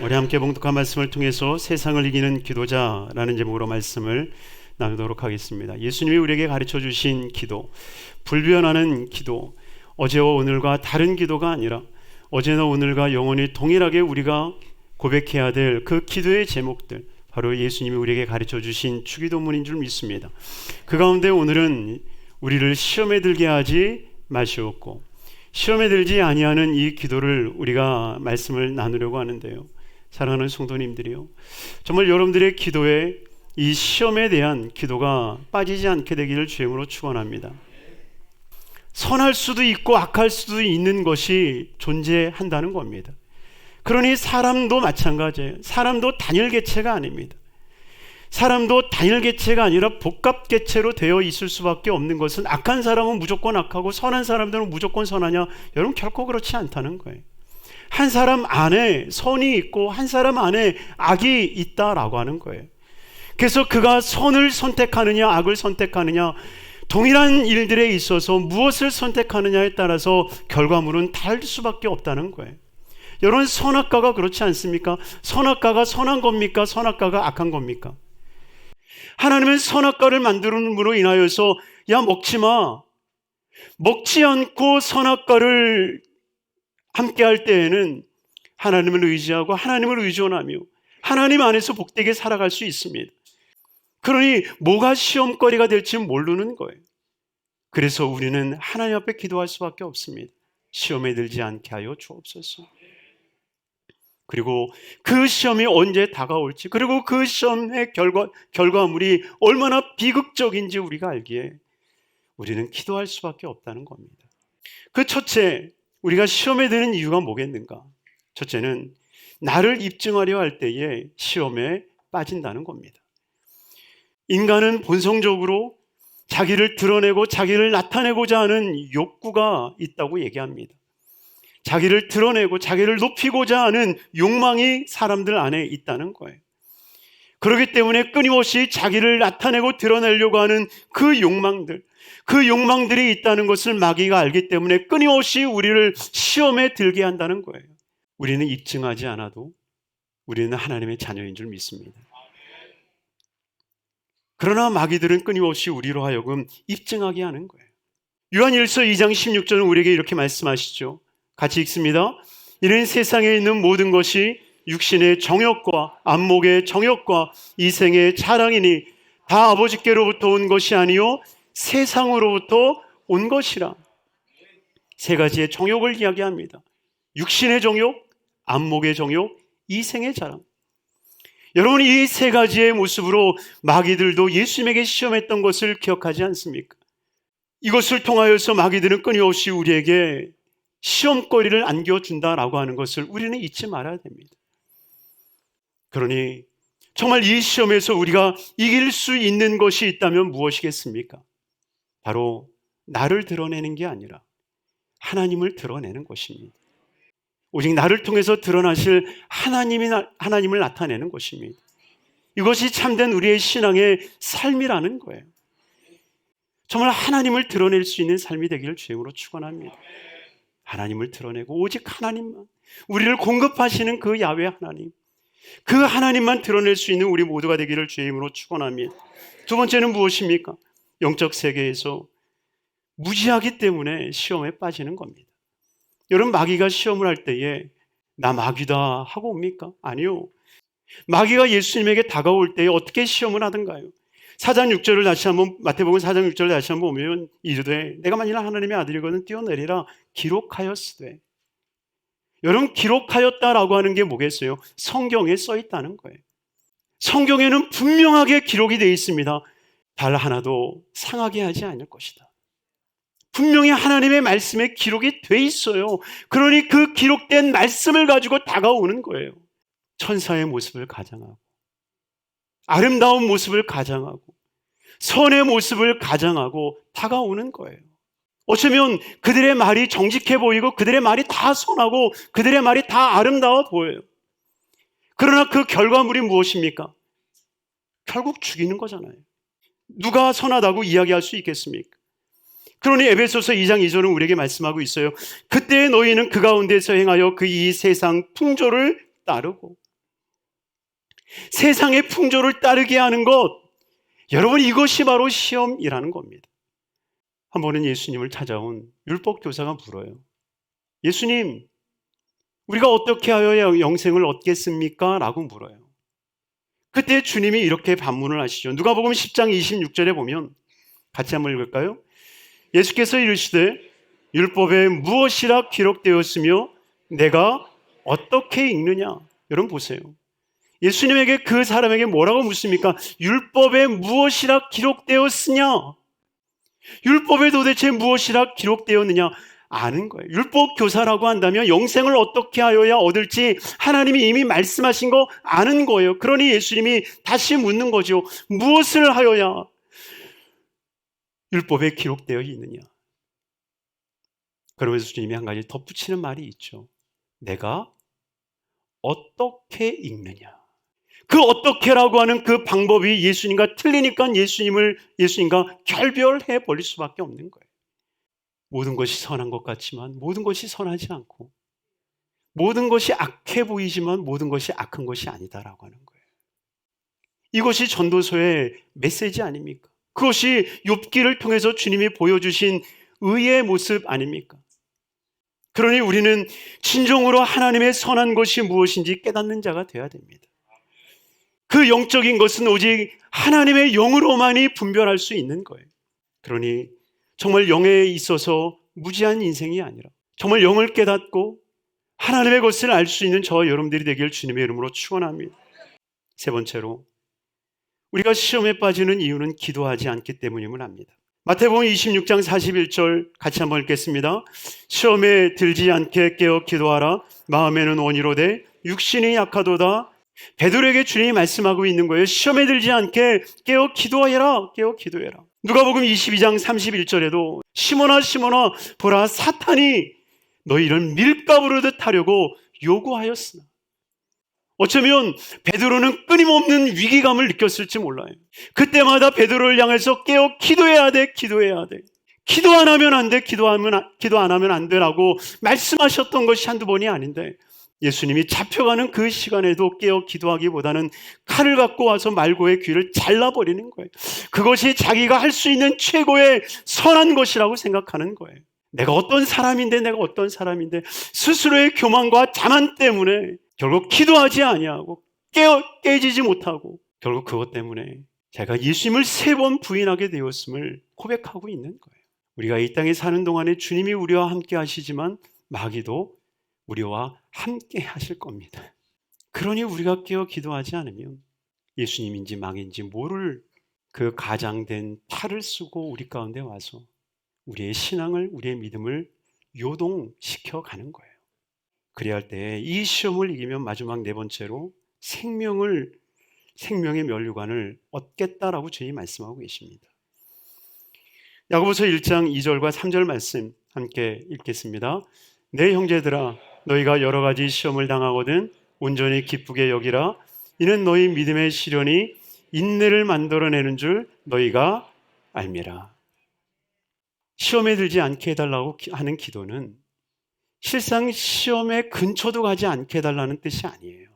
우리 함께 봉독한 말씀을 통해서 세상을 이기는 기도자라는 제목으로 말씀을 나누도록 하겠습니다. 예수님이 우리에게 가르쳐 주신 기도, 불변하는 기도, 어제와 오늘과 다른 기도가 아니라 어제나 오늘과 영원히 동일하게 우리가 고백해야 될 그 기도의 제목들, 바로 예수님이 우리에게 가르쳐 주신 주기도문인 줄 믿습니다. 그 가운데 오늘은 우리를 시험에 들게 하지 마시옵고, 시험에 들지 아니하는 이 기도를 우리가 말씀을 나누려고 하는데요. 사랑하는 성도님들이요, 정말 여러분들의 기도에 이 시험에 대한 기도가 빠지지 않게 되기를 주님으로 축원합니다. 선할 수도 있고 악할 수도 있는 것이 존재한다는 겁니다. 그러니 사람도 마찬가지예요. 사람도 단일개체가 아닙니다. 사람도 단일개체가 아니라 복합개체로 되어 있을 수밖에 없는 것은, 악한 사람은 무조건 악하고 선한 사람들은 무조건 선하냐? 여러분, 결코 그렇지 않다는 거예요. 한 사람 안에 선이 있고 한 사람 안에 악이 있다라고 하는 거예요. 그래서 그가 선을 선택하느냐 악을 선택하느냐, 동일한 일들에 있어서 무엇을 선택하느냐에 따라서 결과물은 다를 수밖에 없다는 거예요. 여러분, 선악과가 그렇지 않습니까? 선악과가 선한 겁니까? 선악과가 악한 겁니까? 하나님은 선악과를 만들음으로 인하여서 야, 먹지 마, 먹지 않고 선악과를 함께 할 때에는 하나님을 의지하고 하나님을 의존하며 하나님 안에서 복되게 살아갈 수 있습니다. 그러니 뭐가 시험거리가 될지 모르는 거예요. 그래서 우리는 하나님 앞에 기도할 수밖에 없습니다. 시험에 들지 않게 하여 주옵소서. 그리고 그 시험이 언제 다가올지, 그리고 그 시험의 결과물이 얼마나 비극적인지 우리가 알기에 우리는 기도할 수밖에 없다는 겁니다. 그 첫째, 우리가 시험에 드는 이유가 뭐겠는가? 첫째는 나를 입증하려 할 때에 시험에 빠진다는 겁니다. 인간은 본성적으로 자기를 드러내고 자기를 나타내고자 하는 욕구가 있다고 얘기합니다. 자기를 드러내고 자기를 높이고자 하는 욕망이 사람들 안에 있다는 거예요. 그렇기 때문에 끊임없이 자기를 나타내고 드러내려고 하는 그 욕망들이 있다는 것을 마귀가 알기 때문에 끊임없이 우리를 시험에 들게 한다는 거예요. 우리는 입증하지 않아도 우리는 하나님의 자녀인 줄 믿습니다. 그러나 마귀들은 끊임없이 우리로 하여금 입증하게 하는 거예요. 요한일서 2장 16절은 우리에게 이렇게 말씀하시죠. 같이 읽습니다. 이는 세상에 있는 모든 것이 육신의 정욕과 안목의 정욕과 이생의 자랑이니 다 아버지께로부터 온 것이 아니요 세상으로부터 온 것이라. 세 가지의 정욕을 이야기합니다. 육신의 정욕, 안목의 정욕, 이생의 자랑. 여러분, 이 세 가지의 모습으로 마귀들도 예수님에게 시험했던 것을 기억하지 않습니까? 이것을 통하여서 마귀들은 끊임없이 우리에게 시험거리를 안겨준다라고 하는 것을 우리는 잊지 말아야 됩니다. 그러니 정말 이 시험에서 우리가 이길 수 있는 것이 있다면 무엇이겠습니까? 바로 나를 드러내는 게 아니라 하나님을 드러내는 것입니다. 오직 나를 통해서 드러나실 하나님을 나타내는 것입니다. 이것이 참된 우리의 신앙의 삶이라는 거예요. 정말 하나님을 드러낼 수 있는 삶이 되기를 주님으로 축원합니다. 하나님을 드러내고 오직 하나님만, 우리를 공급하시는 그 야훼 하나님, 그 하나님만 드러낼 수 있는 우리 모두가 되기를 주님으로 축원합니다. 두 번째는 무엇입니까? 영적 세계에서 무지하기 때문에 시험에 빠지는 겁니다. 여러분, 마귀가 시험을 할 때에 나 마귀다 하고 옵니까? 아니요. 마귀가 예수님에게 다가올 때에 어떻게 시험을 하던가요? 4장 6절을 다시 한번, 마태복음 4장 6절을 다시 한번 보면 이르되 내가 만일 하나님의 아들이거든 뛰어내리라 기록하였으되. 여러분, 기록하였다라고 하는 게 뭐겠어요? 성경에 써 있다는 거예요. 성경에는 분명하게 기록이 되어 있습니다. 달 하나도 상하게 하지 않을 것이다. 분명히 하나님의 말씀에 기록이 돼 있어요. 그러니 그 기록된 말씀을 가지고 다가오는 거예요. 천사의 모습을 가장하고, 아름다운 모습을 가장하고, 선의 모습을 가장하고 다가오는 거예요. 어쩌면 그들의 말이 정직해 보이고 그들의 말이 다 선하고 그들의 말이 다 아름다워 보여요. 그러나 그 결과물이 무엇입니까? 결국 죽이는 거잖아요. 누가 선하다고 이야기할 수 있겠습니까? 그러니 에베소서 2장 2절은 우리에게 말씀하고 있어요. 그때 너희는 그 가운데서 행하여 그 이 세상 풍조를 따르고 세상의 풍조를 따르게 하는 것, 여러분 이것이 바로 시험이라는 겁니다. 한 번은 예수님을 찾아온 율법 교사가 물어요. 예수님, 우리가 어떻게 하여야 영생을 얻겠습니까? 라고 물어요. 그때 주님이 이렇게 반문을 하시죠. 누가복음 10장 26절에 보면 같이 한번 읽을까요? 예수께서 이르시되 율법에 무엇이라 기록되었으며 내가 어떻게 읽느냐? 여러분 보세요. 예수님에게 그 사람에게 뭐라고 묻습니까? 율법에 무엇이라 기록되었으냐? 율법에 도대체 무엇이라 기록되었느냐? 아는 거예요. 율법 교사라고 한다면 영생을 어떻게 하여야 얻을지 하나님이 이미 말씀하신 거 아는 거예요. 그러니 예수님이 다시 묻는 거죠. 무엇을 하여야 율법에 기록되어 있느냐? 그러면서 주님이 한 가지 덧붙이는 말이 있죠. 내가 어떻게 읽느냐? 그 어떻게라고 하는 그 방법이 예수님과 틀리니까 예수님과 결별해 버릴 수밖에 없는 거예요. 모든 것이 선한 것 같지만 모든 것이 선하지 않고, 모든 것이 악해 보이지만 모든 것이 악한 것이 아니다라고 하는 거예요. 이것이 전도서의 메시지 아닙니까? 그것이 욥기를 통해서 주님이 보여주신 의의 모습 아닙니까? 그러니 우리는 진정으로 하나님의 선한 것이 무엇인지 깨닫는 자가 되어야 됩니다. 그 영적인 것은 오직 하나님의 영으로만이 분별할 수 있는 거예요. 그러니 정말 영에 있어서 무지한 인생이 아니라 정말 영을 깨닫고 하나님의 것을 알 수 있는 저와 여러분들이 되길 주님의 이름으로 축원합니다. 세 번째로, 우리가 시험에 빠지는 이유는 기도하지 않기 때문임을 압니다. 마태복음 26장 41절 같이 한번 읽겠습니다. 시험에 들지 않게 깨어 기도하라. 마음에는 원이로되 육신이 약하도다. 베드로에게 주님이 말씀하고 있는 거예요. 시험에 들지 않게 깨어 기도해라. 깨어 기도해라. 누가복음 22장 31절에도 시몬아 시몬아 보라 사탄이 너희를 밀가부르듯 하려고 요구하였으나. 어쩌면 베드로는 끊임없는 위기감을 느꼈을지 몰라요. 그때마다 베드로를 향해서 깨어 기도해야 돼. 기도해야 돼. 기도 안 하면 안 돼. 기도 안 하면 안 되라고 말씀하셨던 것이 한두 번이 아닌데, 예수님이 잡혀가는 그 시간에도 깨어 기도하기보다는 칼을 갖고 와서 말고의 귀를 잘라버리는 거예요. 그것이 자기가 할 수 있는 최고의 선한 것이라고 생각하는 거예요. 내가 어떤 사람인데 스스로의 교만과 자만 때문에 결국 기도하지 아니하고 깨지지 못하고 결국 그것 때문에 제가 예수님을 3번 부인하게 되었음을 고백하고 있는 거예요. 우리가 이 땅에 사는 동안에 주님이 우리와 함께 하시지만 마귀도 우리와 함께 하실 겁니다. 그러니 우리가 깨어 기도하지 않으면 예수님인지 망인지 모를 그 가장된 탈을 쓰고 우리 가운데 와서 우리의 신앙을, 우리의 믿음을 요동시켜 가는 거예요. 그래야 할 때 이 시험을 이기면 마지막 네 번째로 생명의 면류관을 얻겠다라고 주님이 말씀하고 계십니다. 야고보서 1장 2절과 3절 말씀 함께 읽겠습니다. 내 형제들아 너희가 여러 가지 시험을 당하거든 온전히 기쁘게 여기라. 이는 너희 믿음의 시련이 인내를 만들어내는 줄 너희가 알미라. 시험에 들지 않게 해달라고 하는 기도는 실상 시험의 근처도 가지 않게 해달라는 뜻이 아니에요.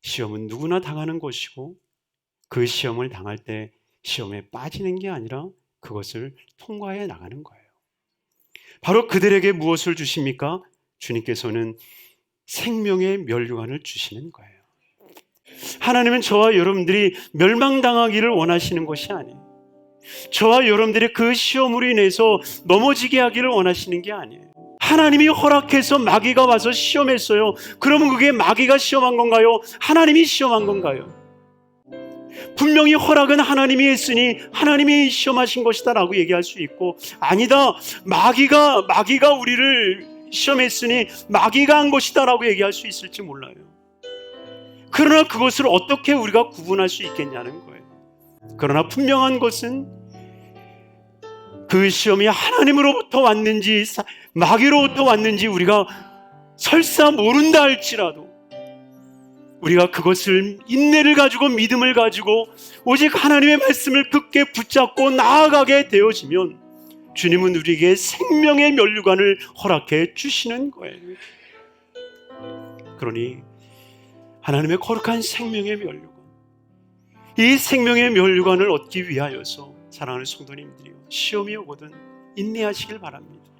시험은 누구나 당하는 것이고 그 시험을 당할 때 시험에 빠지는 게 아니라 그것을 통과해 나가는 거예요. 바로 그들에게 무엇을 주십니까? 주님께서는 생명의 면류관을 주시는 거예요. 하나님은 저와 여러분들이 멸망당하기를 원하시는 것이 아니에요. 저와 여러분들이 그 시험으로 인해서 넘어지게 하기를 원하시는 게 아니에요. 하나님이 허락해서 마귀가 와서 시험했어요. 그러면 그게 마귀가 시험한 건가요? 하나님이 시험한 건가요? 분명히 허락은 하나님이 했으니 하나님이 시험하신 것이다 라고 얘기할 수 있고, 아니다, 마귀가 우리를 시험했으니 마귀가 한 것이다 라고 얘기할 수 있을지 몰라요. 그러나 그것을 어떻게 우리가 구분할 수 있겠냐는 거예요. 그러나 분명한 것은 그 시험이 하나님으로부터 왔는지 마귀로부터 왔는지 우리가 설사 모른다 할지라도 우리가 그것을 인내를 가지고 믿음을 가지고 오직 하나님의 말씀을 굳게 붙잡고 나아가게 되어지면 주님은 우리에게 생명의 면류관을 허락해 주시는 거예요. 그러니 하나님의 거룩한 생명의 면류관, 이 생명의 면류관을 얻기 위하여서 사랑하는 성도님들이요, 시험이 오거든 인내하시길 바랍니다.